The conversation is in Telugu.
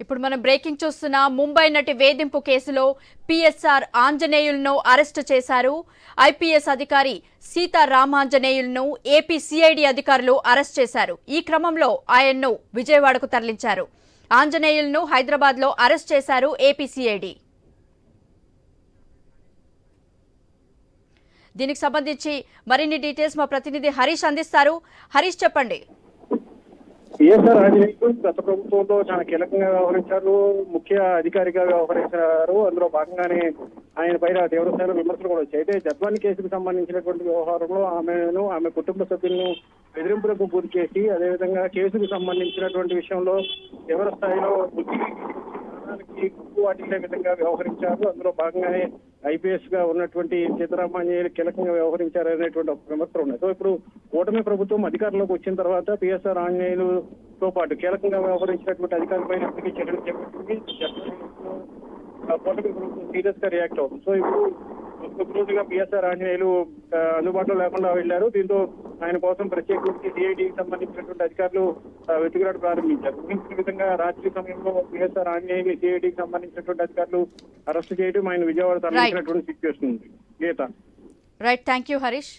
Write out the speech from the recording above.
ఇప్పుడు మనం బ్రేకింగ్ చూస్తున్న ముంబై నటి వేధింపు కేసులో పిఎస్ఆర్ ఆంజనేయులను అరెస్టు చేశారు. ఐపీఎస్ అధికారి సీతారామాంజనేయులను ఏపీ సిఐడి అధికారులు అరెస్ట్ చేశారు. ఈ క్రమంలో ఆయన్ను విజయవాడకు తరలించారు. ఆంజనేయులను హైదరాబాద్ లో అరెస్ట్ చేశారు ఏపీ సిఐడి. దీనికి సంబంధించి మరిన్ని డీటెయిల్స్ మా ప్రతినిధి హరీష్ అందిస్తారు. హరీష్, చెప్పండి. పిఎస్ఆర్ ఆంజనేయులు గత ప్రభుత్వంలో చాలా కీలకంగా వ్యవహరించారు, ముఖ్య అధికారిగా వ్యవహరించారు. అందులో భాగంగానే ఆయన పైన తీవ్రస్థాయిలో విమర్శలు కూడా వచ్చాయి. అయితే జద్వాని కేసుకు సంబంధించినటువంటి వ్యవహారంలో ఆమె కుటుంబ సభ్యులను బెదిరింపులకు గురి చేసి, అదేవిధంగా కేసుకు సంబంధించినటువంటి విషయంలో తీవ్ర స్థాయిలో వాటిల్లే విధంగా వ్యవహరించారు. అందులో భాగంగానే ఐపీఎస్ గా ఉన్నటువంటి సీతారామాంజనేయులు కీలకంగా వ్యవహరించారు అనేటువంటి ఒక విమర్శలు ఉన్నాయి. సో ఇప్పుడు కూటమి ప్రభుత్వం అధికారంలోకి వచ్చిన తర్వాత పిఎస్ఆర్ ఆంజనేయులతో పాటు కీలకంగా వ్యవహరించినటువంటి అధికారులపైన ఇప్పటికీ చర్యలు చేపట్టింది. కూటమి ప్రభుత్వం సీరియస్ గా రియాక్ట్ అవుతుంది. సో ఇప్పుడు రోజుగా పిఎస్ఆర్ ఆంజనేయులు అందుబాటులో లేకుండా వెళ్లారు. దీంతో ఆయన కోసం ప్రత్యేకించి సిఐడికి సంబంధించినటువంటి అధికారులు వెతుకులాట ప్రారంభించారు. ఊహించిన విధంగా రాత్రి సమయంలో పిఎస్ఆర్ ఆంజనేయులు సిఐడికి సంబంధించినటువంటి అధికారులు అరెస్ట్ చేయడం, ఆయన విజయవాడ తరలించినటువంటి సిచ్యువేషన్ ఉంది. Geetha. Right, thank you Harish.